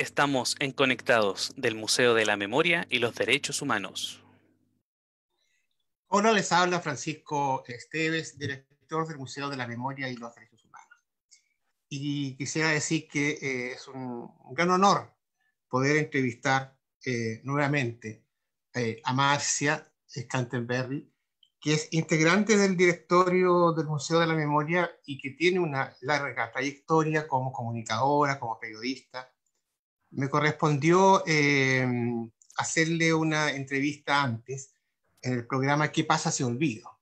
Estamos en Conectados del Museo de la Memoria y los Derechos Humanos. Hola, les habla Francisco Esteves, director del Museo de la Memoria y los Derechos Humanos. Y quisiera decir que es un gran honor poder entrevistar nuevamente a Marcia Scantlebury, que es integrante del directorio del Museo de la Memoria y que tiene una larga trayectoria como comunicadora, como periodista. Me correspondió hacerle una entrevista antes en el programa ¿Qué pasa si olvido?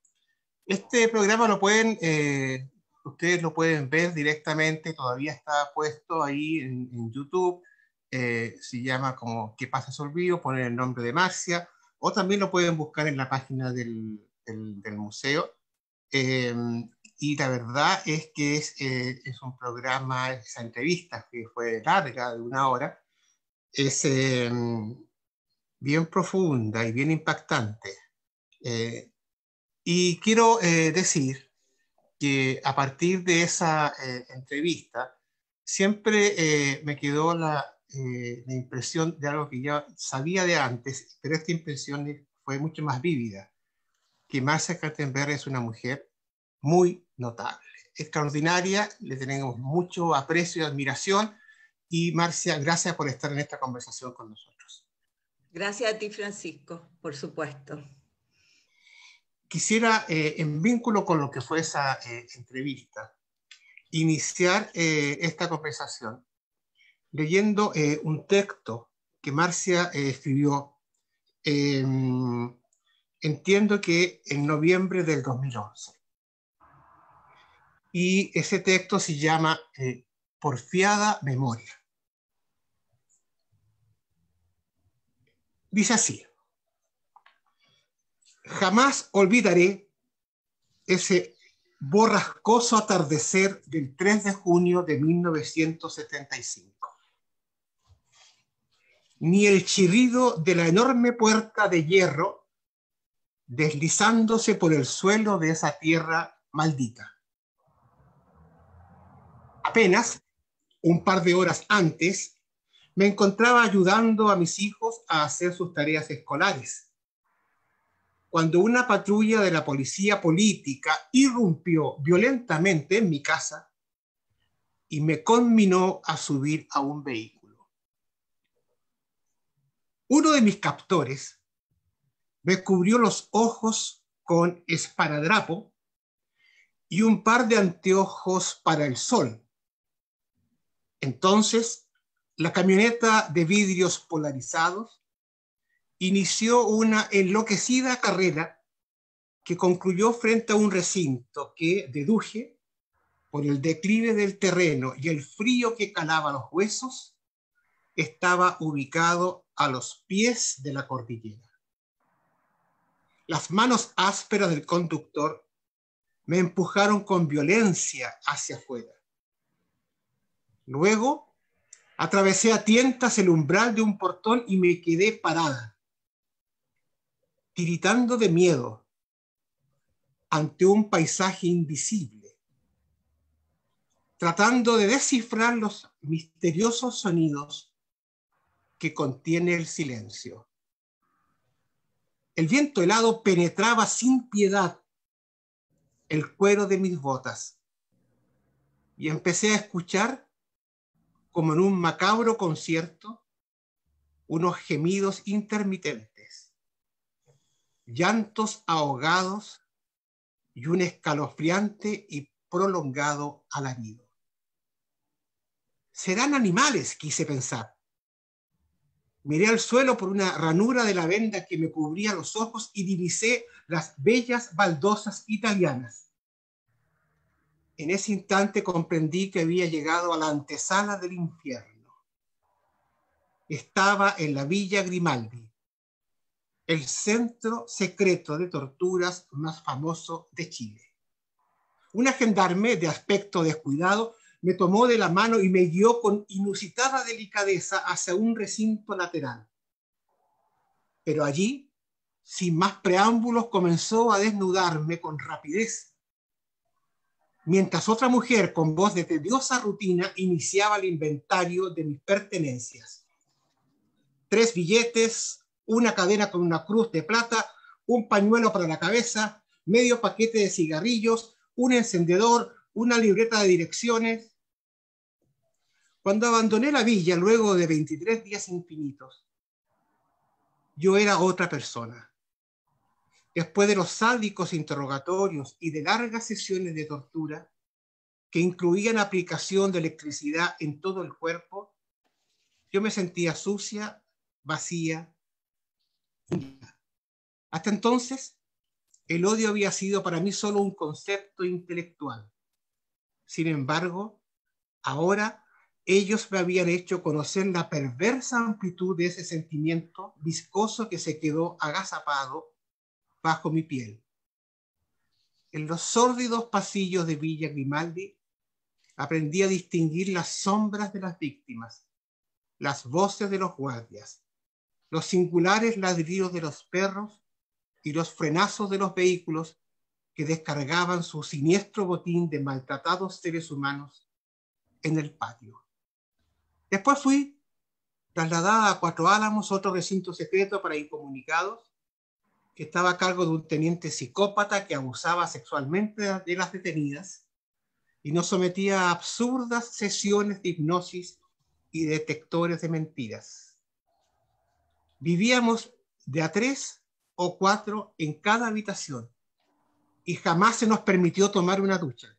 Este programa ustedes lo pueden ver directamente, todavía está puesto ahí en YouTube, se llama como ¿Qué pasa si olvido? Poner el nombre de Marcia, o también lo pueden buscar en la página del museo. Eh, y la verdad es que es un programa, esa entrevista que fue larga, de 1 hora, es bien profunda y bien impactante. Y quiero decir que a partir de esa entrevista, siempre me quedó la impresión de algo que ya sabía de antes, pero esta impresión fue mucho más vívida, que Marcia Scantlebury es una mujer muy notable, extraordinaria, le tenemos mucho aprecio y admiración, y Marcia, gracias por estar en esta conversación con nosotros. Gracias a ti, Francisco, por supuesto. Quisiera, en vínculo con lo que fue esa entrevista, iniciar esta conversación leyendo un texto que Marcia escribió, entiendo que en noviembre del 2011. Y ese texto se llama Porfiada Memoria. Dice así: jamás olvidaré ese borrascoso atardecer del 3 de junio de 1975. Ni el chirrido de la enorme puerta de hierro deslizándose por el suelo de esa tierra maldita. Apenas un par de horas antes me encontraba ayudando a mis hijos a hacer sus tareas escolares, cuando una patrulla de la policía política irrumpió violentamente en mi casa y me conminó a subir a un vehículo. Uno de mis captores me cubrió los ojos con esparadrapo y un par de anteojos para el sol. Entonces, la camioneta de vidrios polarizados inició una enloquecida carrera que concluyó frente a un recinto que, deduje, por el declive del terreno y el frío que calaba los huesos, estaba ubicado a los pies de la cordillera. Las manos ásperas del conductor me empujaron con violencia hacia afuera. Luego, atravesé a tientas el umbral de un portón y me quedé parada, tiritando de miedo ante un paisaje invisible, tratando de descifrar los misteriosos sonidos que contiene el silencio. El viento helado penetraba sin piedad el cuero de mis botas y empecé a escuchar, como en un macabro concierto, unos gemidos intermitentes, llantos ahogados y un escalofriante y prolongado alarido. Serán animales, quise pensar. Miré al suelo por una ranura de la venda que me cubría los ojos y divisé las bellas baldosas italianas. En ese instante comprendí que había llegado a la antesala del infierno. Estaba en la Villa Grimaldi, el centro secreto de torturas más famoso de Chile. Un gendarme de aspecto descuidado me tomó de la mano y me guió con inusitada delicadeza hacia un recinto lateral. Pero allí, sin más preámbulos, comenzó a desnudarme con rapidez. mientras otra mujer con voz de tediosa rutina iniciaba el inventario de mis pertenencias. 3 billetes, una cadena con una cruz de plata, un pañuelo para la cabeza, medio paquete de cigarrillos, un encendedor, una libreta de direcciones. Cuando abandoné la villa luego de 23 días infinitos, yo era otra persona. Después de los sádicos interrogatorios y de largas sesiones de tortura, que incluían aplicación de electricidad en todo el cuerpo, yo me sentía sucia, vacía. Hasta entonces, el odio había sido para mí solo un concepto intelectual. Sin embargo, ahora ellos me habían hecho conocer la perversa amplitud de ese sentimiento viscoso que se quedó agazapado bajo mi piel. En los sórdidos pasillos de Villa Grimaldi aprendí a distinguir las sombras de las víctimas, las voces de los guardias, los singulares ladridos de los perros y los frenazos de los vehículos que descargaban su siniestro botín de maltratados seres humanos en el patio. Después fui trasladada a Cuatro Álamos, otro recinto secreto para incomunicados, que estaba a cargo de un teniente psicópata que abusaba sexualmente de las detenidas y nos sometía a absurdas sesiones de hipnosis y detectores de mentiras. Vivíamos de a 3 o 4 en cada habitación y jamás se nos permitió tomar una ducha.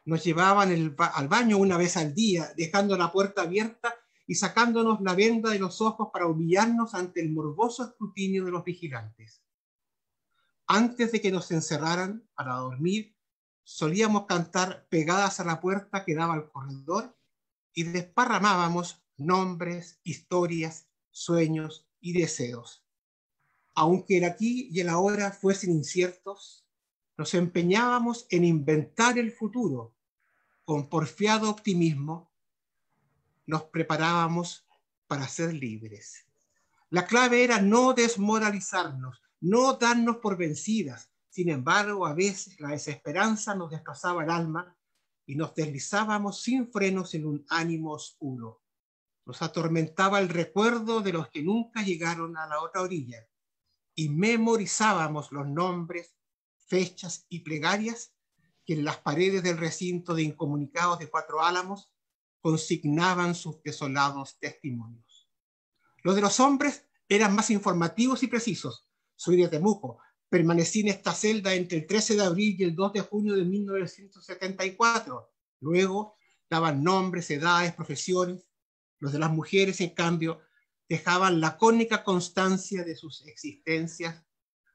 Nos llevaban al baño una vez al día, dejando la puerta abierta y sacándonos la venda de los ojos para humillarnos ante el morboso escrutinio de los vigilantes. Antes de que nos encerraran para dormir, solíamos cantar pegadas a la puerta que daba al corredor y desparramábamos nombres, historias, sueños y deseos. Aunque el aquí y el ahora fuesen inciertos, nos empeñábamos en inventar el futuro. Con porfiado optimismo nos preparábamos para ser libres. La clave era no desmoralizarnos, no darnos por vencidas. Sin embargo, a veces la desesperanza nos destrozaba el alma y nos deslizábamos sin frenos en un ánimo oscuro. Nos atormentaba el recuerdo de los que nunca llegaron a la otra orilla y memorizábamos los nombres, fechas y plegarias que en las paredes del recinto de incomunicados de Cuatro Álamos consignaban sus desolados testimonios. Los de los hombres eran más informativos y precisos. Soy de Temuco. Permanecí en esta celda entre el 13 de abril y el 2 de junio de 1974. Luego daban nombres, edades, profesiones. Los de las mujeres, en cambio, dejaban lacónica constancia de sus existencias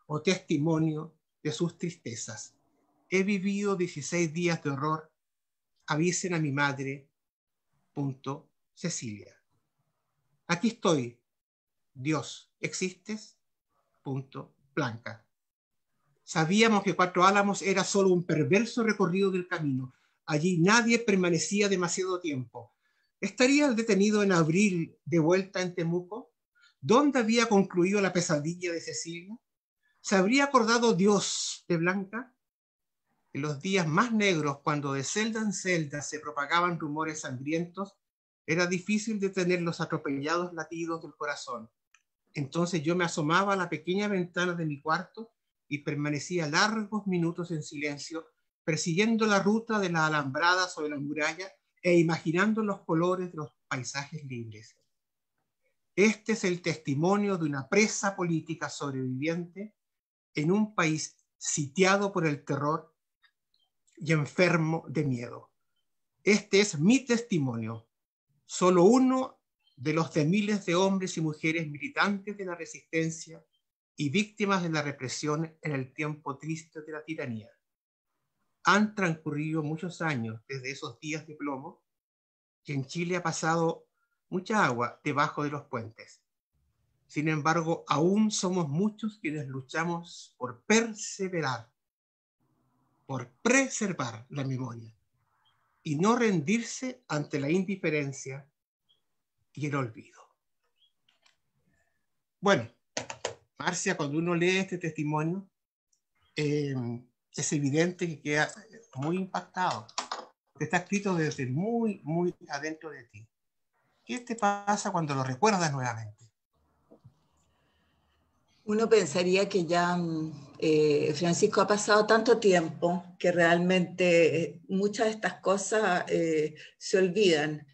o testimonio de sus tristezas. He vivido 16 días de horror. Avisen a mi madre. Cecilia. Aquí estoy. Dios, ¿existes? Blanca. Sabíamos que Cuatro Álamos era solo un perverso recorrido del camino. Allí nadie permanecía demasiado tiempo. ¿Estaría el detenido en abril de vuelta en Temuco? ¿Dónde había concluido la pesadilla de Cecilia? ¿Se habría acordado Dios de Blanca? En los días más negros, cuando de celda en celda se propagaban rumores sangrientos, era difícil detener los atropellados latidos del corazón. Entonces yo me asomaba a la pequeña ventana de mi cuarto y permanecía largos minutos en silencio, persiguiendo la ruta de la alambrada sobre la muralla e imaginando los colores de los paisajes libres. Este es el testimonio de una presa política sobreviviente en un país sitiado por el terror y enfermo de miedo. Este es mi testimonio, solo uno de los de miles de hombres y mujeres militantes de la resistencia y víctimas de la represión en el tiempo triste de la tiranía. Han transcurrido muchos años desde esos días de plomo y en Chile ha pasado mucha agua debajo de los puentes. Sin embargo, aún somos muchos quienes luchamos por perseverar, por preservar la memoria y no rendirse ante la indiferencia y el olvido. Bueno, Marcia, cuando uno lee este testimonio, es evidente que queda muy impactado. Está escrito desde muy, muy adentro de ti. ¿Qué te pasa cuando lo recuerdas nuevamente? Uno pensaría que ya Francisco ha pasado tanto tiempo que realmente muchas de estas cosas se olvidan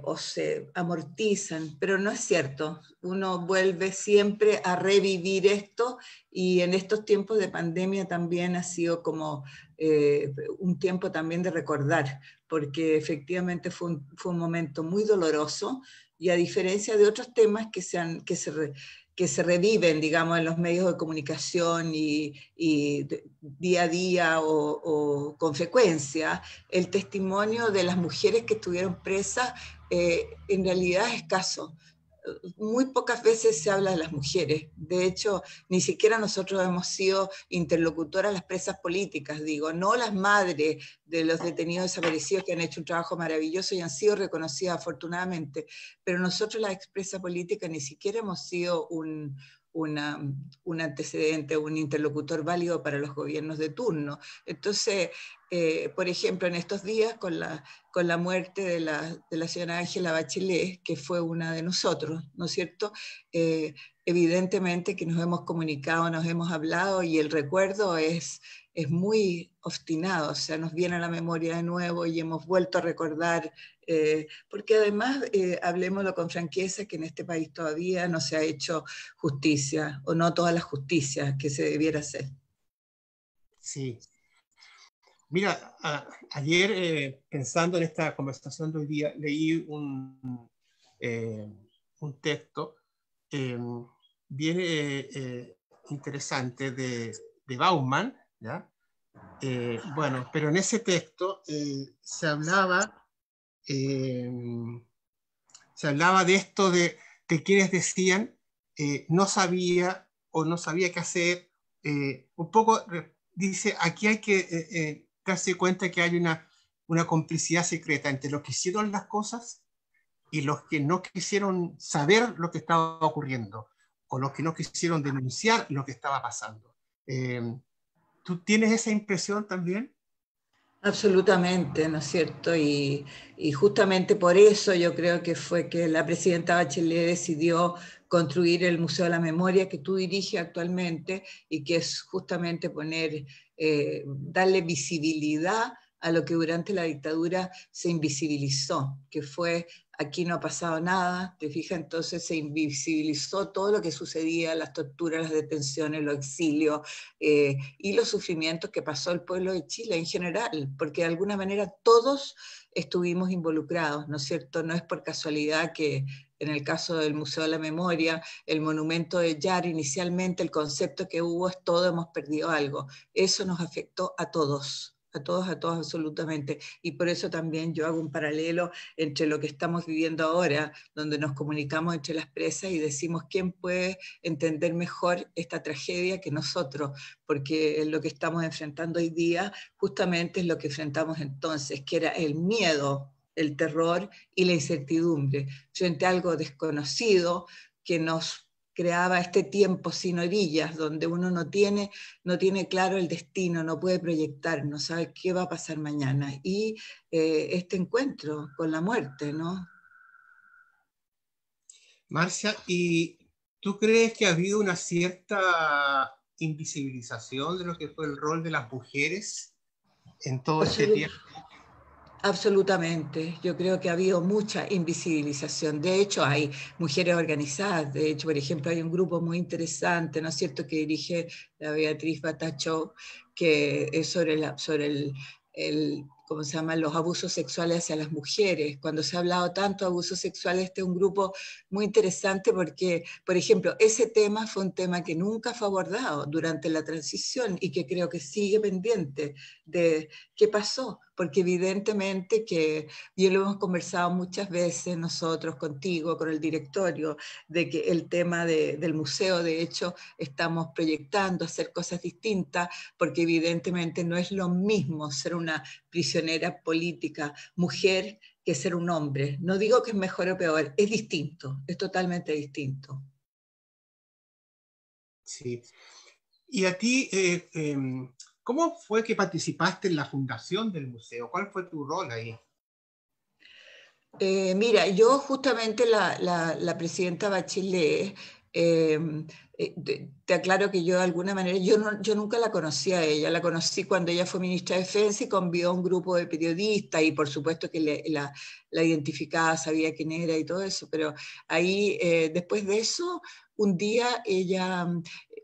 o se amortizan, pero no es cierto. Uno vuelve siempre a revivir esto y en estos tiempos de pandemia también ha sido como un tiempo también de recordar, porque efectivamente fue un momento muy doloroso y a diferencia de otros temas que se reviven, digamos, en los medios de comunicación y día a día o con frecuencia, el testimonio de las mujeres que estuvieron presas en realidad es escaso. Muy pocas veces se habla de las mujeres. De hecho, ni siquiera nosotros hemos sido interlocutoras las presas políticas, digo, no las madres de los detenidos desaparecidos que han hecho un trabajo maravilloso y han sido reconocidas afortunadamente, pero nosotros las expresas políticas ni siquiera hemos sido un antecedente, un interlocutor válido para los gobiernos de turno. Entonces, por ejemplo, en estos días con la muerte de la señora Ángela Bachelet, que fue una de nosotros, ¿no es cierto? Evidentemente que nos hemos comunicado, nos hemos hablado y el recuerdo es muy obstinado, o sea, nos viene a la memoria de nuevo y hemos vuelto a recordar, porque además, hablemoslo con franqueza, que en este país todavía no se ha hecho justicia, o no toda la justicia que se debiera hacer. Sí. Mira, ayer pensando en esta conversación de hoy día, leí un texto eh, bien interesante de Bauman, ¿ya? Bueno, pero en ese texto eh, se hablaba de esto de quienes decían no sabía o no sabía qué hacer. Un poco dice, aquí hay que darse cuenta que hay una complicidad secreta entre los que hicieron las cosas y los que no quisieron saber lo que estaba ocurriendo o los que no quisieron denunciar lo que estaba pasando. ¿Tú tienes esa impresión también? Absolutamente, ¿no es cierto? Y justamente por eso yo creo que fue que la presidenta Bachelet decidió construir el Museo de la Memoria que tú diriges actualmente y que es justamente darle visibilidad a lo que durante la dictadura se invisibilizó, que fue aquí no ha pasado nada, te fijas, entonces se invisibilizó todo lo que sucedía, las torturas, las detenciones, los exilios, y los sufrimientos que pasó el pueblo de Chile en general, porque de alguna manera todos estuvimos involucrados, ¿no es cierto? No es por casualidad que en el caso del Museo de la Memoria, el monumento de Yar, inicialmente el concepto que hubo es todo hemos perdido algo. Eso nos afectó a todos absolutamente. Y por eso también yo hago un paralelo entre lo que estamos viviendo ahora, donde nos comunicamos entre las presas y decimos quién puede entender mejor esta tragedia que nosotros, porque lo que estamos enfrentando hoy día justamente es lo que enfrentamos entonces, que era el miedo, el terror y la incertidumbre frente a algo desconocido que nos creaba este tiempo sin orillas, donde uno no tiene claro el destino, no puede proyectar, no sabe qué va a pasar mañana. Y este encuentro con la muerte, ¿no? Marcia, ¿y tú crees que ha habido una cierta invisibilización de lo que fue el rol de las mujeres en todo este Absolut tiempo? Absolutamente, yo creo que ha habido mucha invisibilización. De hecho, hay mujeres organizadas. De hecho, por ejemplo, hay un grupo muy interesante, ¿no es cierto?, que dirige la Beatriz Batacho, que es sobre ¿cómo se llama?, los abusos sexuales hacia las mujeres. Cuando se ha hablado tanto de abusos sexuales, este es un grupo muy interesante porque, por ejemplo, ese tema fue un tema que nunca fue abordado durante la transición y que creo que sigue pendiente de qué pasó, porque evidentemente que, y lo hemos conversado muchas veces nosotros contigo, con el directorio, de que el tema del museo, de hecho, estamos proyectando hacer cosas distintas, porque evidentemente no es lo mismo ser una prisionera política mujer que ser un hombre. No digo que es mejor o peor, es distinto, es totalmente distinto. Sí. Y a ti, ¿Cómo fue que participaste en la fundación del museo? ¿Cuál fue tu rol ahí? Mira, yo justamente la presidenta Bachelet, eh, te aclaro que yo de alguna manera, yo nunca la conocí a ella, la conocí cuando ella fue ministra de Defensa y convió a un grupo de periodistas y por supuesto que la identificaba, sabía quién era y todo eso, pero ahí, después de eso, un día ella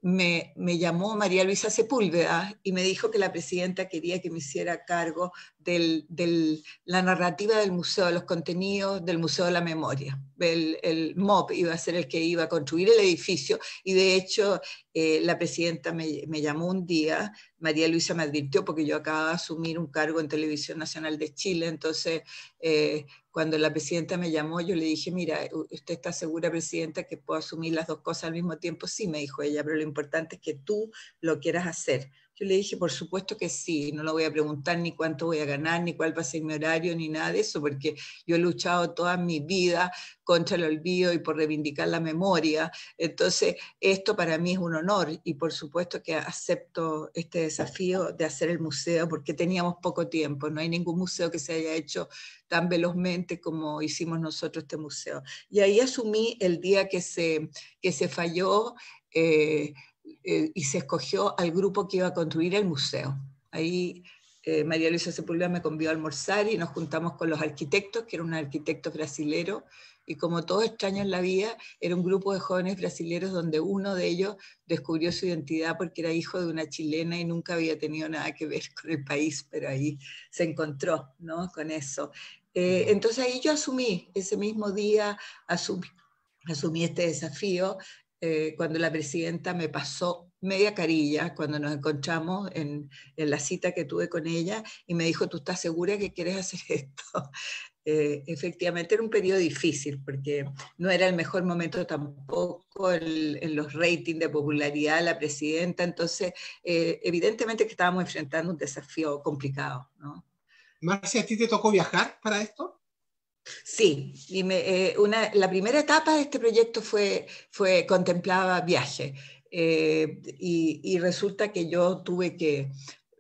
me llamó María Luisa Sepúlveda y me dijo que la presidenta quería que me hiciera cargo de la narrativa del museo, de los contenidos del Museo de la Memoria. El MOP iba a ser el que iba a construir el edificio y de hecho la presidenta me llamó un día, María Luisa me advirtió porque yo acababa de asumir un cargo en Televisión Nacional de Chile, entonces cuando la presidenta me llamó yo le dije, mira, ¿usted está segura, presidenta, que puedo asumir las dos cosas al mismo tiempo? Sí, me dijo ella, pero lo importante es que tú lo quieras hacer. Yo le dije, por supuesto que sí, no le voy a preguntar ni cuánto voy a ganar, ni cuál va a ser mi horario, ni nada de eso, porque yo he luchado toda mi vida contra el olvido y por reivindicar la memoria. Entonces, esto para mí es un honor y por supuesto que acepto este desafío de hacer el museo, porque teníamos poco tiempo, no hay ningún museo que se haya hecho tan velozmente como hicimos nosotros este museo. Y ahí asumí el día que se falló, y se escogió al grupo que iba a construir el museo. Ahí María Luisa Sepúlveda me convidó a almorzar y nos juntamos con los arquitectos, que eran unos arquitectos brasileros, y como todo extraño en la vida, era un grupo de jóvenes brasileros donde uno de ellos descubrió su identidad porque era hijo de una chilena y nunca había tenido nada que ver con el país, pero ahí se encontró, ¿no?, con eso. Entonces ahí yo asumí, ese mismo día asumí este desafío, cuando la presidenta me pasó media carilla cuando nos encontramos en la cita que tuve con ella y me dijo, ¿tú estás segura que quieres hacer esto? Efectivamente era un periodo difícil porque no era el mejor momento tampoco en los ratings de popularidad de la presidenta, entonces evidentemente que estábamos enfrentando un desafío complicado, ¿no? Marcia, ¿a ti te tocó viajar para esto? Sí, y la primera etapa de este proyecto contemplaba viaje, y resulta que yo tuve que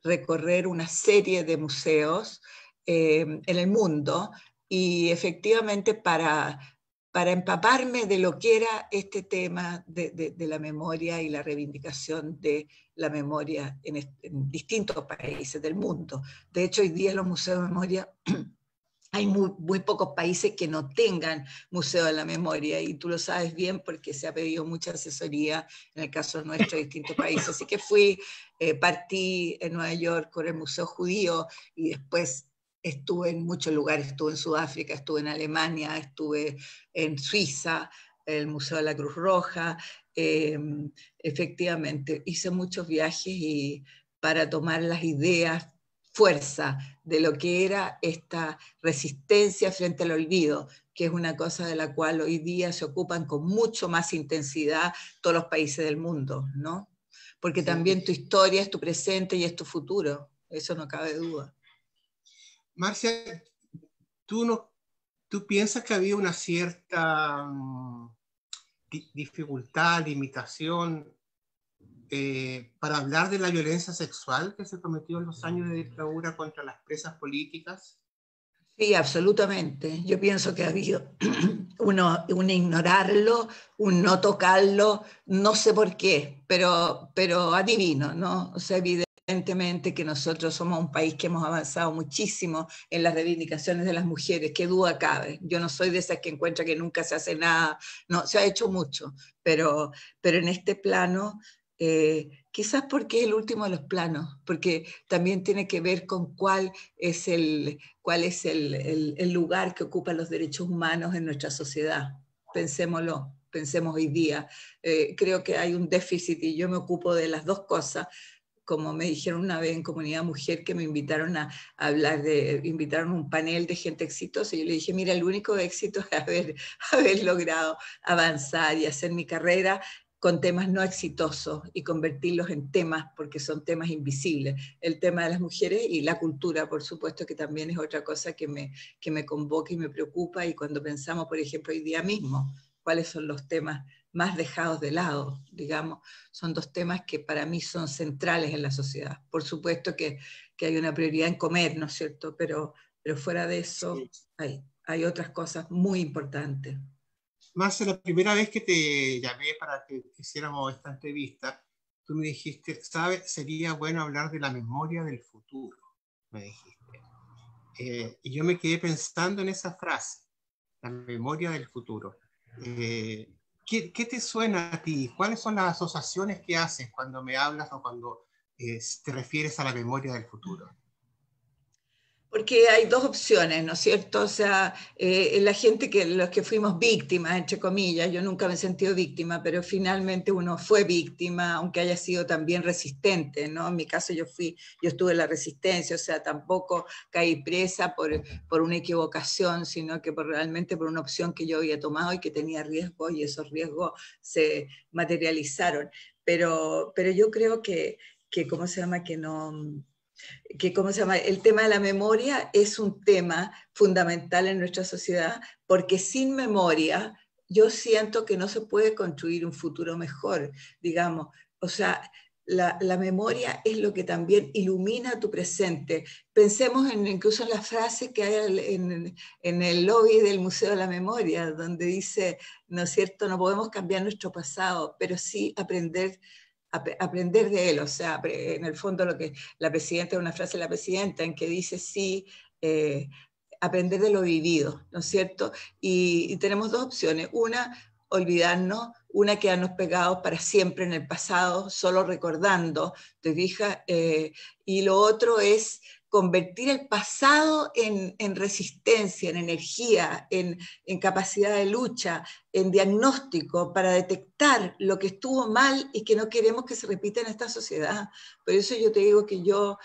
recorrer una serie de museos en el mundo y efectivamente para empaparme de lo que era este tema de la memoria y la reivindicación de la memoria en distintos países del mundo. De hecho, hoy día los museos de memoria hay muy pocos países que no tengan museo de la memoria y tú lo sabes bien porque se ha pedido mucha asesoría en el caso nuestro de distintos países. Así que partí en Nueva York con el Museo Judío y después estuve en muchos lugares, estuve en Sudáfrica, estuve en Alemania, estuve en Suiza, el Museo de la Cruz Roja. Efectivamente, hice muchos viajes y para tomar las ideas, fuerza de lo que era esta resistencia frente al olvido, que es una cosa de la cual hoy día se ocupan con mucho más intensidad todos los países del mundo, ¿no? Porque Sí. también tu historia es tu presente y es tu futuro, eso no cabe duda. Marcia, ¿tú, no, tú piensas que había una cierta dificultad, limitación para hablar de la violencia sexual que se cometió en los años de dictadura contra las presas políticas? Sí, absolutamente. Yo pienso que ha habido un ignorarlo, un no tocarlo, no sé por qué, pero adivino, ¿no? O sea, evidentemente que nosotros somos un país que hemos avanzado muchísimo en las reivindicaciones de las mujeres, qué duda cabe. Yo no soy de esas que encuentra que nunca se hace nada, no, se ha hecho mucho, pero en este plano, quizás porque es el último de los planos, porque también tiene que ver con cuál es el lugar que ocupan los derechos humanos en nuestra sociedad. Pensémoslo, pensemos hoy día. Creo que hay un déficit y yo me ocupo de las dos cosas, como me dijeron una vez en Comunidad Mujer que me invitaron a hablar invitaron a un panel de gente exitosa y yo le dije, mira, el único éxito es haber logrado avanzar y hacer mi carrera con temas no exitosos y convertirlos en temas, porque son temas invisibles. El tema de las mujeres y la cultura, por supuesto, que también es otra cosa que me convoca y me preocupa, y cuando pensamos, por ejemplo, hoy día mismo, cuáles son los temas más dejados de lado, digamos. Son dos temas que para mí son centrales en la sociedad. Por supuesto que hay una prioridad en comer, ¿no es cierto? Pero fuera de eso Sí. hay otras cosas muy importantes. Marce, la primera vez que te llamé para que hiciéramos esta entrevista, tú me dijiste, ¿sabes? Sería bueno hablar de la memoria del futuro, me dijiste. Y yo me quedé pensando en esa frase, la memoria del futuro. ¿Qué te suena a ti? ¿Cuáles son las asociaciones que haces cuando me hablas o cuando te refieres a la memoria del futuro? Porque hay dos opciones, ¿no es cierto? O sea, la gente los que fuimos víctimas, entre comillas, yo nunca me he sentido víctima, pero finalmente uno fue víctima, aunque haya sido también resistente, ¿no? En mi caso yo estuve en la resistencia, o sea, tampoco caí presa por una equivocación, sino que realmente por una opción que yo había tomado y que tenía riesgos, y esos riesgos se materializaron. Pero yo creo ¿cómo se llama? ¿Cómo se llama? El tema de la memoria es un tema fundamental en nuestra sociedad, porque sin memoria yo siento que no se puede construir un futuro mejor, digamos. O sea, la memoria es lo que también ilumina tu presente. Pensemos incluso en la frase que hay en el lobby del Museo de la Memoria, donde dice, ¿no es cierto?, no podemos cambiar nuestro pasado, pero sí aprender de él. O sea, en el fondo lo que la presidenta, una frase de la presidenta en que dice sí, aprender de lo vivido, ¿no es cierto? Y tenemos dos opciones. Una, olvidarnos, una, quedarnos pegados para siempre en el pasado, solo recordando, ¿te fijas? Y lo otro es convertir el pasado en resistencia, en energía, en capacidad de lucha, en diagnóstico para detectar lo que estuvo mal y que no queremos que se repita en esta sociedad. Por eso yo te digo que yo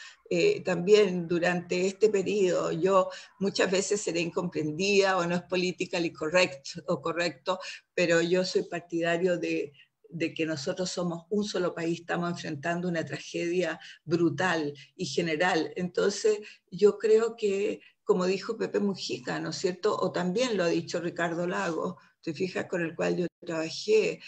también durante este periodo, yo muchas veces seré incomprendida o no es politically correct o correcto, pero yo soy partidario de que nosotros somos un solo país, estamos enfrentando una tragedia brutal y general. Entonces, yo creo que, como dijo Pepe Mujica, ¿no es cierto? O también lo ha dicho Ricardo Lago, te fijas, con el cual yo trabajé,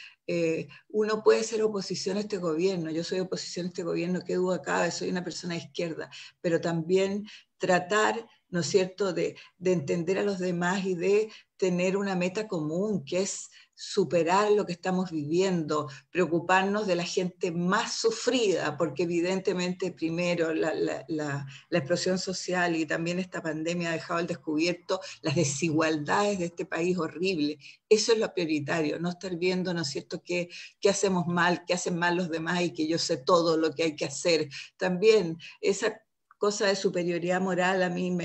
uno puede ser oposición a este gobierno, yo soy oposición a este gobierno, qué duda cabe, soy una persona de izquierda, pero también tratar, ¿no es cierto?, de entender a los demás y de tener una meta común, que es superar lo que estamos viviendo, preocuparnos de la gente más sufrida, porque evidentemente primero la explosión social y también esta pandemia ha dejado al descubierto las desigualdades de este país horrible. Eso es lo prioritario, no estar viendo, ¿no es cierto?, qué hacemos mal, qué hacen mal los demás y que yo sé todo lo que hay que hacer. También esa cosa de superioridad moral, a mí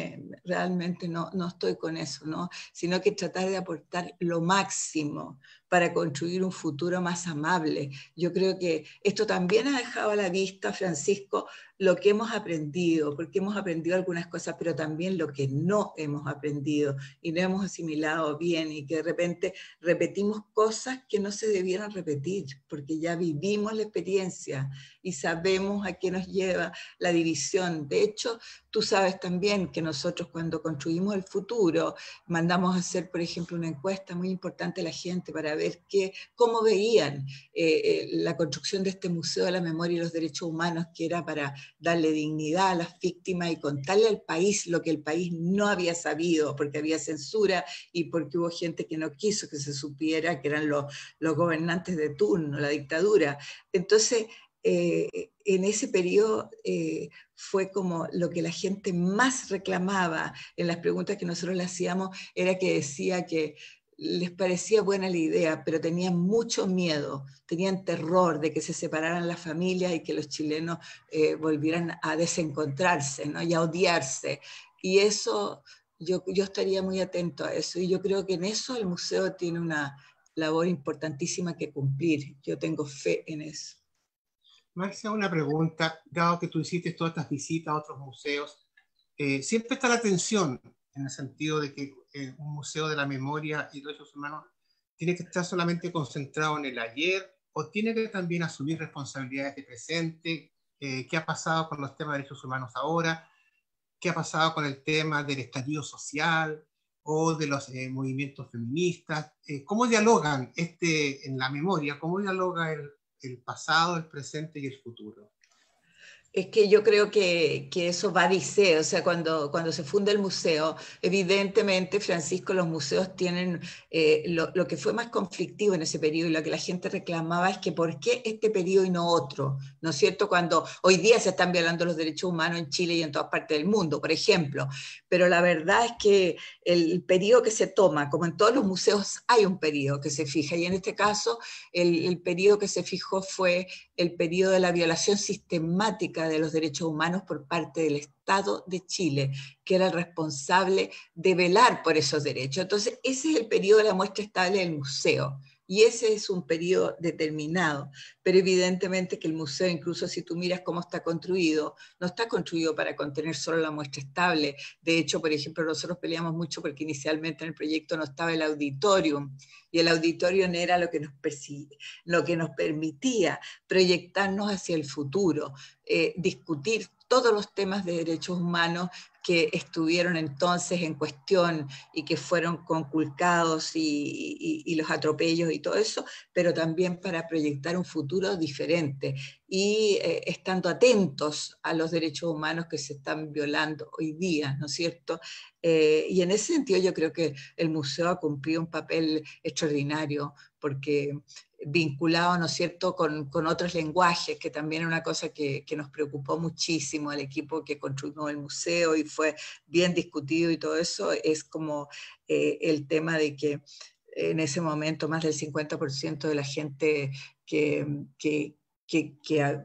realmente no estoy con eso, ¿no? Sino que tratar de aportar lo máximo para construir un futuro más amable. Yo creo que esto también ha dejado a la vista, Francisco, lo que hemos aprendido, porque hemos aprendido algunas cosas, pero también lo que no hemos aprendido y no hemos asimilado bien y que de repente repetimos cosas que no se debieran repetir, porque ya vivimos la experiencia y sabemos a qué nos lleva la división. De hecho, tú sabes también que nosotros cuando construimos el futuro, mandamos a hacer, por ejemplo, una encuesta muy importante a la gente para ver cómo veían la construcción de este Museo de la Memoria y los Derechos Humanos, que era para darle dignidad a las víctimas y contarle al país lo que el país no había sabido, porque había censura y porque hubo gente que no quiso que se supiera, que eran los gobernantes de turno, la dictadura. Entonces, en ese periodo fue como lo que la gente más reclamaba en las preguntas que nosotros le hacíamos, era que decía que les parecía buena la idea, pero tenían mucho miedo, tenían terror de que se separaran las familias y que los chilenos volvieran a desencontrarse, ¿no?, y a odiarse. Y eso, yo estaría muy atento a eso, y yo creo que en eso el museo tiene una labor importantísima que cumplir. Yo tengo fe en eso. Marcia, una pregunta, dado que tú hiciste todas estas visitas a otros museos, siempre está la tensión en el sentido de que un museo de la memoria y derechos humanos tiene que estar solamente concentrado en el ayer o tiene que también asumir responsabilidades de presente. ¿Qué ha pasado con los temas de derechos humanos ahora? ¿Qué ha pasado con el tema del estallido social? o de los movimientos feministas. ¿Cómo dialogan en la memoria? ¿Cómo dialoga el pasado, el presente y el futuro? Es que yo creo que eso va de se, o sea, cuando se funda el museo, evidentemente, Francisco, los museos tienen lo que fue más conflictivo en ese periodo y lo que la gente reclamaba es que ¿por qué este periodo y no otro? ¿No es cierto? Cuando hoy día se están violando los derechos humanos en Chile y en todas partes del mundo, por ejemplo, pero la verdad es que el periodo que se toma, como en todos los museos hay un periodo que se fija, y en este caso el periodo que se fijó fue el periodo de la violación sistemática de los derechos humanos por parte del Estado de Chile, que era el responsable de velar por esos derechos. Entonces, ese es el periodo de la muestra estable del museo. Y ese es un periodo determinado, pero evidentemente que el museo, incluso si tú miras cómo está construido, no está construido para contener solo la muestra estable. De hecho, por ejemplo, nosotros peleamos mucho porque inicialmente en el proyecto no estaba el auditorium, y el auditorium era lo que nos permitía proyectarnos hacia el futuro, discutir todos los temas de derechos humanos que estuvieron entonces en cuestión y que fueron conculcados y los atropellos y todo eso, pero también para proyectar un futuro diferente y estando atentos a los derechos humanos que se están violando hoy día, ¿no es cierto? Y en ese sentido yo creo que el museo ha cumplido un papel extraordinario porque vinculado, ¿no es cierto?, con otros lenguajes, que también es una cosa que nos preocupó muchísimo al equipo que construyó el museo y fue bien discutido y todo eso, es como el tema de que en ese momento más del 50% de la gente que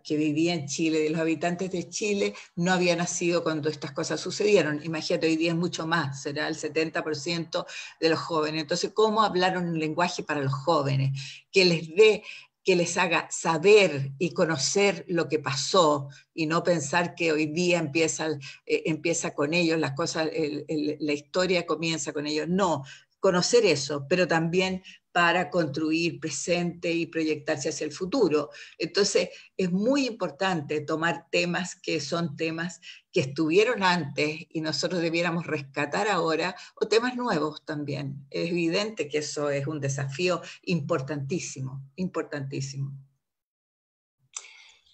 vivía en Chile, de los habitantes de Chile, no había nacido cuando estas cosas sucedieron. Imagínate, hoy día es mucho más, será el 70% de los jóvenes. Entonces, ¿cómo hablar un lenguaje para los jóvenes? Que les dé, que les haga saber y conocer lo que pasó y no pensar que hoy día empieza con ellos, las cosas, la historia comienza con ellos. No, conocer eso, pero también para construir presente y proyectarse hacia el futuro. Entonces, es muy importante tomar temas que son temas que estuvieron antes y nosotros debiéramos rescatar ahora, o temas nuevos también. Es evidente que eso es un desafío importantísimo, importantísimo.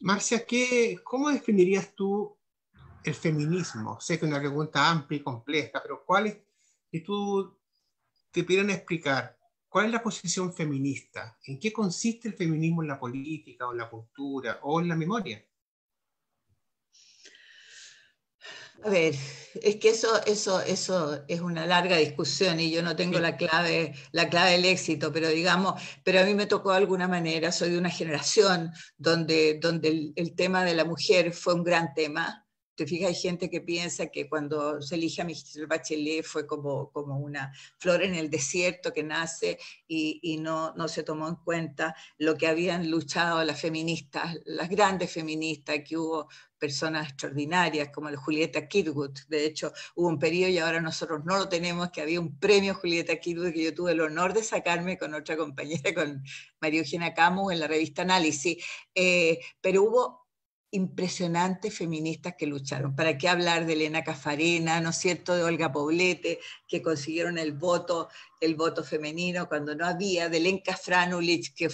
Marcia, ¿cómo definirías tú el feminismo? Sé que es una pregunta amplia y compleja, pero si tú te pidieran explicar, ¿cuál es la posición feminista? ¿En qué consiste el feminismo en la política o en la cultura o en la memoria? A ver, es que eso es una larga discusión y yo no tengo Sí. la clave del éxito, pero digamos, pero a mí me tocó de alguna manera, soy de una generación donde el tema de la mujer fue un gran tema. Te fijas, hay gente que piensa que cuando se elige a Michelle Bachelet fue como una flor en el desierto que nace y no se tomó en cuenta lo que habían luchado las feministas, las grandes feministas que hubo, personas extraordinarias como la Julieta Kirwood. De hecho, hubo un periodo y ahora nosotros no lo tenemos, que había un premio Julieta Kirwood que yo tuve el honor de sacarme con otra compañera, con María Eugenia Camus, en la revista Análisis. Pero hubo impresionantes feministas que lucharon. ¿Para qué hablar de Elena Cafarena, ¿no es cierto?, de Olga Poblete, que consiguieron el voto femenino cuando no había, de Lenka Franulich, que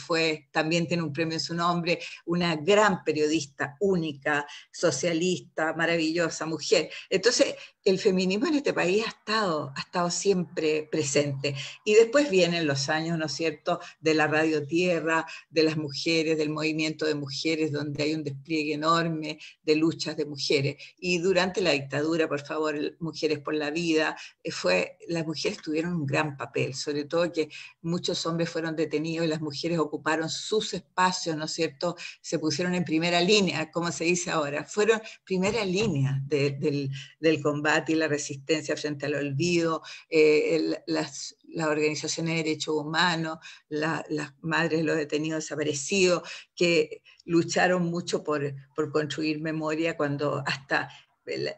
también tiene un premio en su nombre, una gran periodista, única, socialista, maravillosa mujer. Entonces, el feminismo en este país ha estado siempre presente. Y después vienen los años, ¿no es cierto?, de la Radio Tierra, de las mujeres, del movimiento de mujeres, donde hay un despliegue enorme de luchas de mujeres. Y durante la dictadura, por favor, Mujeres por la Vida, las mujeres tuvieron un gran papel, sobre todo que muchos hombres fueron detenidos y las mujeres ocuparon sus espacios, ¿no es cierto?, se pusieron en primera línea, como se dice ahora, fueron primera línea del combate y la resistencia frente al olvido, las organizaciones de derechos humanos, las madres de los detenidos desaparecidos, que lucharon mucho por construir memoria cuando hasta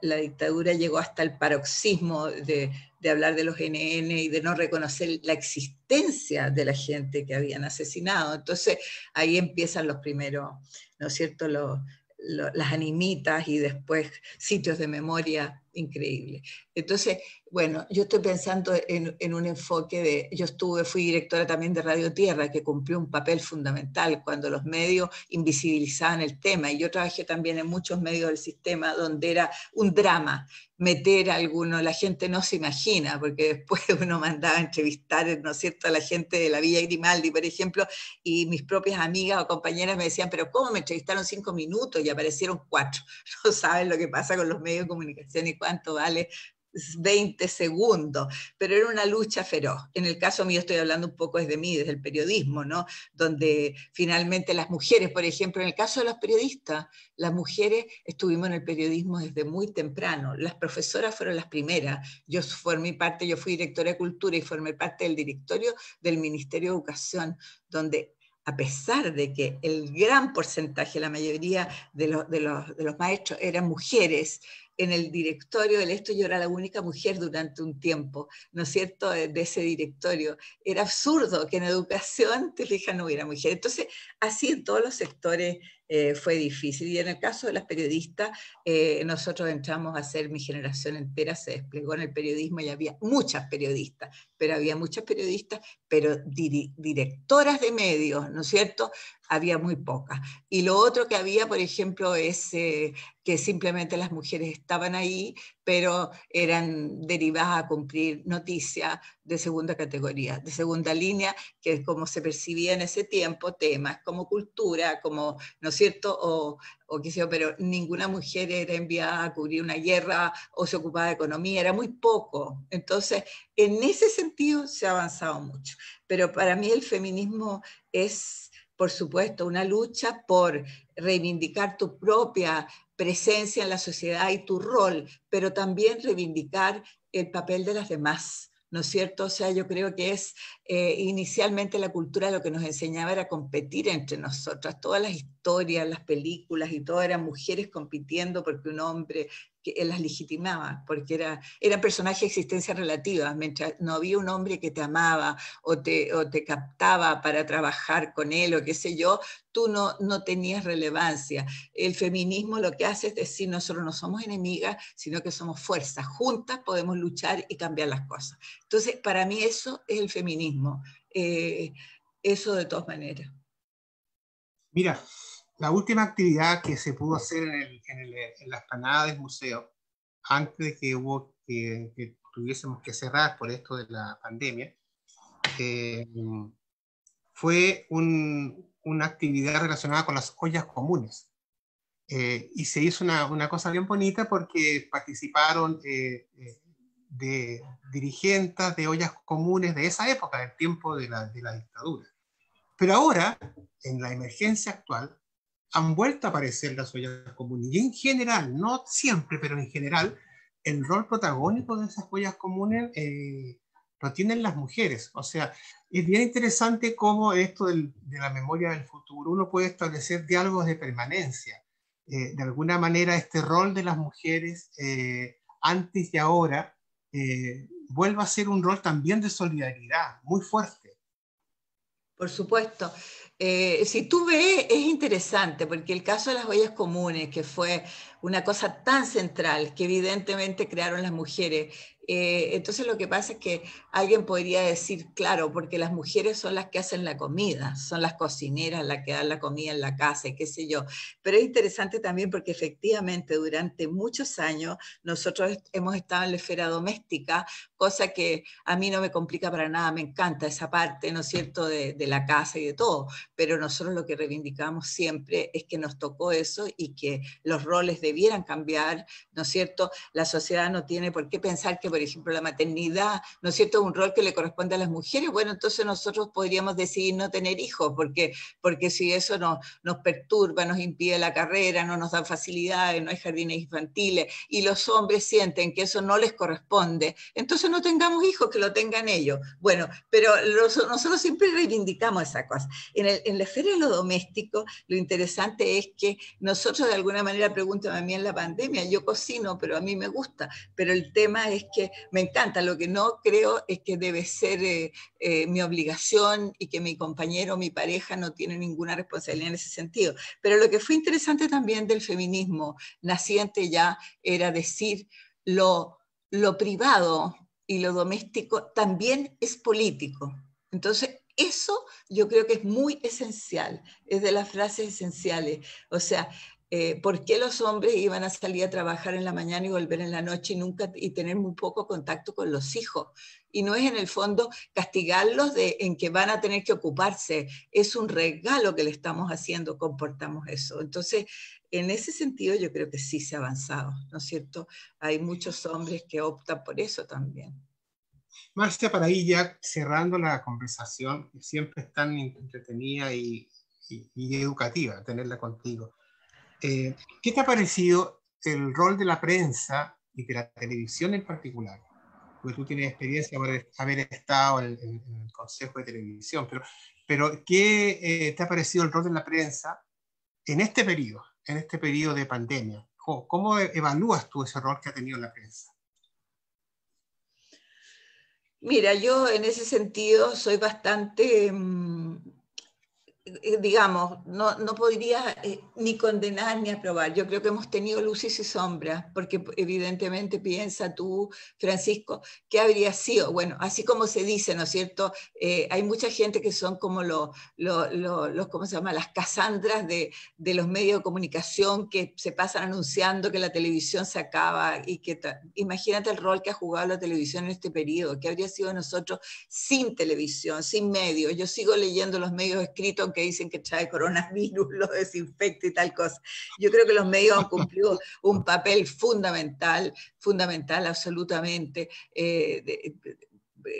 la dictadura llegó hasta el paroxismo de hablar de los NN y de no reconocer la existencia de la gente que habían asesinado. Entonces ahí empiezan los primeros, ¿no es cierto?, las animitas y después sitios de memoria increíble. Entonces, bueno, yo estoy pensando en un enfoque fui directora también de Radio Tierra, que cumplió un papel fundamental cuando los medios invisibilizaban el tema, y yo trabajé también en muchos medios del sistema donde era un drama meter a alguno, la gente no se imagina, porque después uno mandaba a entrevistar, ¿no es cierto?, a la gente de la Villa Grimaldi, por ejemplo, y mis propias amigas o compañeras me decían, pero ¿cómo me entrevistaron 5 minutos y aparecieron 4? No saben lo que pasa con los medios de comunicación y cuánto vale 20 segundos, pero era una lucha feroz. En el caso mío estoy hablando un poco desde mí, desde el periodismo, ¿no? Donde finalmente las mujeres, por ejemplo, en el caso de los periodistas, las mujeres estuvimos en el periodismo desde muy temprano. Las profesoras fueron las primeras. Yo formé parte, yo fui directora de Cultura y formé parte del directorio del Ministerio de Educación, donde a pesar de que el gran porcentaje, la mayoría de los maestros eran mujeres, en el directorio del esto yo era la única mujer durante un tiempo, ¿no es cierto?, de ese directorio. Era absurdo que en educación, te fijas, no hubiera mujer. Entonces, así en todos los sectores fue difícil. Y en el caso de las periodistas, nosotros entramos a ser, mi generación entera se desplegó en el periodismo y había muchas periodistas, pero directoras de medios, ¿no es cierto?, había muy pocas. Y lo otro que había, por ejemplo, es que simplemente las mujeres estaban ahí, pero eran derivadas a cumplir noticias de segunda categoría, de segunda línea, que es como se percibía en ese tiempo, temas como cultura, como, ¿no es cierto?, o qué sé yo, pero ninguna mujer era enviada a cubrir una guerra o se ocupaba de economía, era muy poco. Entonces, en ese sentido se ha avanzado mucho. Pero para mí el feminismo es, por supuesto, una lucha por reivindicar tu propia presencia en la sociedad y tu rol, pero también reivindicar el papel de las demás, ¿no es cierto? O sea, yo creo que es, inicialmente la cultura lo que nos enseñaba era competir entre nosotras, todas las historias, las películas y todo eran mujeres compitiendo porque un hombre que las legitimaba, porque eran personajes de existencia relativa, mientras no había un hombre que te amaba o te captaba para trabajar con él o qué sé yo, tú no tenías relevancia. El feminismo lo que hace es decir, nosotros no somos enemigas, sino que somos fuerzas, juntas podemos luchar y cambiar las cosas. Entonces, para mí eso es el feminismo, eso de todas maneras. Mira, la última actividad que se pudo hacer en la explanada del museo, antes de que tuviésemos que cerrar por esto de la pandemia, fue una actividad relacionada con las ollas comunes. Y se hizo una cosa bien bonita porque participaron de dirigentes de ollas comunes de esa época, del tiempo de la dictadura. Pero ahora, en la emergencia actual, han vuelto a aparecer las ollas comunes. Y en general, no siempre, pero en general, el rol protagónico de esas ollas comunes lo tienen las mujeres. O sea, es bien interesante cómo esto de la memoria del futuro, uno puede establecer diálogos de permanencia. De alguna manera, este rol de las mujeres, antes y ahora, vuelve a ser un rol también de solidaridad, muy fuerte. Por supuesto. Si tú ves, es interesante, porque el caso de las ollas comunes, que fue una cosa tan central, que evidentemente crearon las mujeres, entonces lo que pasa es que alguien podría decir, claro, porque las mujeres son las que hacen la comida, son las cocineras las que dan la comida en la casa y qué sé yo, pero es interesante también porque efectivamente durante muchos años nosotros hemos estado en la esfera doméstica, cosa que a mí no me complica para nada, me encanta esa parte, ¿no es cierto?, de la casa y de todo, pero nosotros lo que reivindicamos siempre es que nos tocó eso y que los roles debieran cambiar, ¿no es cierto? La sociedad no tiene por qué pensar que, por ejemplo, la maternidad, ¿no es cierto?, es un rol que le corresponde a las mujeres. Bueno, entonces nosotros podríamos decidir no tener hijos, porque si eso nos perturba, nos impide la carrera, no nos da facilidades, no hay jardines infantiles, y los hombres sienten que eso no les corresponde, entonces no tengamos hijos, que lo tengan ellos. Bueno, pero nosotros siempre reivindicamos esa cosa. En la esfera de lo doméstico, lo interesante es que nosotros de alguna manera, pregúntame a mí en la pandemia, yo cocino, pero a mí me gusta, pero el tema es que me encanta, lo que no creo es que debe ser mi obligación y que mi compañero, mi pareja no tiene ninguna responsabilidad en ese sentido. Pero lo que fue interesante también del feminismo naciente ya era decir, lo privado y lo doméstico también es político. Entonces, eso yo creo que es muy esencial, es de las frases esenciales. O sea, ¿por qué los hombres iban a salir a trabajar en la mañana y volver en la noche y tener muy poco contacto con los hijos? Y no es en el fondo castigarlos en que van a tener que ocuparse, es un regalo que le estamos haciendo, comportamos eso. Entonces, en ese sentido yo creo que sí se ha avanzado, ¿no es cierto? Hay muchos hombres que optan por eso también. Marcia, para ir ya cerrando la conversación, que siempre es tan entretenida y educativa tenerla contigo. ¿Qué te ha parecido el rol de la prensa y de la televisión en particular? Porque tú tienes experiencia por haber estado en el Consejo de Televisión, pero ¿qué te ha parecido el rol de la prensa en este periodo de pandemia? ¿Cómo evalúas tú ese rol que ha tenido la prensa? Mira, yo en ese sentido soy bastante, digamos, no podría ni condenar ni aprobar. Yo creo que hemos tenido luces y sombras, porque evidentemente piensa tú, Francisco, ¿qué habría sido? Bueno, así como se dice, ¿no es cierto? Hay mucha gente que son como ¿cómo se llama? Las Casandras de los medios de comunicación que se pasan anunciando que la televisión se acaba y que imagínate el rol que ha jugado la televisión en este periodo, ¿qué habría sido de nosotros sin televisión, sin medios? Yo sigo leyendo los medios escritos que dicen que trae coronavirus, lo desinfecta y tal cosa. Yo creo que los medios han cumplido un papel fundamental, fundamental absolutamente,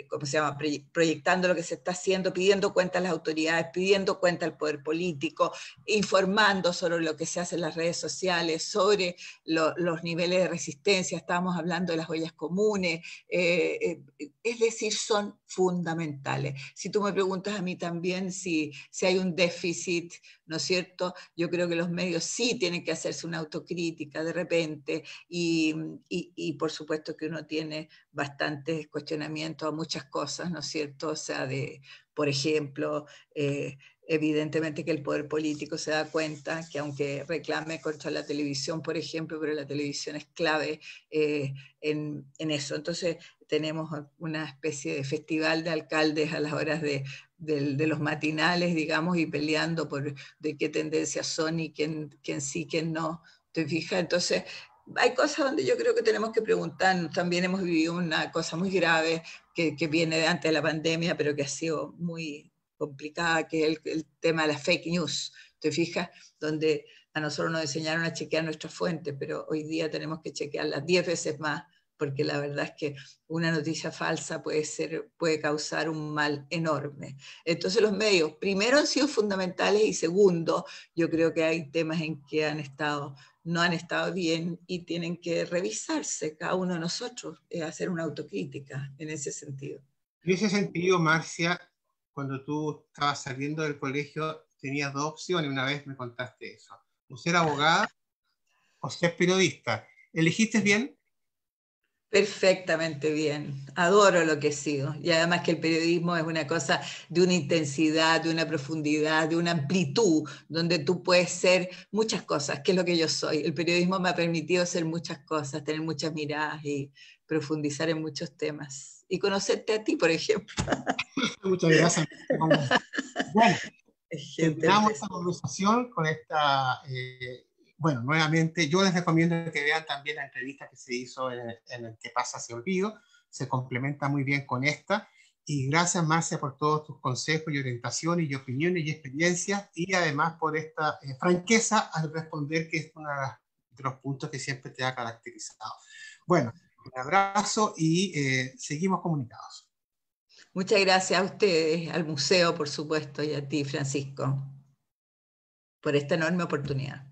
¿cómo se llama? Proyectando lo que se está haciendo, pidiendo cuentas a las autoridades, pidiendo cuentas al poder político, informando sobre lo que se hace en las redes sociales, sobre los niveles de resistencia, estábamos hablando de las ollas comunes, es decir, son fundamentales. Si tú me preguntas a mí también si hay un déficit, ¿no es cierto? Yo creo que los medios sí tienen que hacerse una autocrítica de repente y por supuesto que uno tiene bastantes cuestionamientos a muchas cosas, ¿no es cierto? O sea, por ejemplo, evidentemente que el poder político se da cuenta que aunque reclame contra la televisión, por ejemplo, pero la televisión es clave en eso. Entonces tenemos una especie de festival de alcaldes a las horas de los matinales, digamos, y peleando por de qué tendencias son y quién sí, quién no. ¿Te fijas? Entonces, hay cosas donde yo creo que tenemos que preguntarnos. También hemos vivido una cosa muy grave que viene de antes de la pandemia, pero que ha sido muy complicada, que es el tema de las fake news. ¿Te fijas? Donde a nosotros nos enseñaron a chequear nuestras fuentes, pero hoy día tenemos que chequearlas 10 veces más, porque la verdad es que una noticia falsa puede causar un mal enorme. Entonces los medios, primero, han sido fundamentales y segundo, yo creo que hay temas en que no han estado bien y tienen que revisarse cada uno de nosotros, hacer una autocrítica en ese sentido. En ese sentido, Marcia, cuando tú estabas saliendo del colegio, tenías dos opciones, una vez me contaste eso, o ser abogada o ser periodista. ¿Elegiste bien? Perfectamente bien, adoro lo que he sido y además que el periodismo es una cosa de una intensidad, de una profundidad, de una amplitud, donde tú puedes ser muchas cosas, que es lo que yo soy. El periodismo me ha permitido ser muchas cosas, tener muchas miradas y profundizar en muchos temas y conocerte a ti, por ejemplo. Muchas gracias. Bueno, Gente, terminamos esta conversación con esta, bueno, nuevamente, yo les recomiendo que vean también la entrevista que se hizo en el que pasa se olvido, se complementa muy bien con esta, y gracias, Marcia, por todos tus consejos y orientaciones y opiniones y experiencias, y además por esta franqueza al responder, que es uno de los puntos que siempre te ha caracterizado. Bueno, un abrazo y seguimos comunicados. muchas gracias a ustedes, al museo, por supuesto, y a ti, Francisco, por esta enorme oportunidad.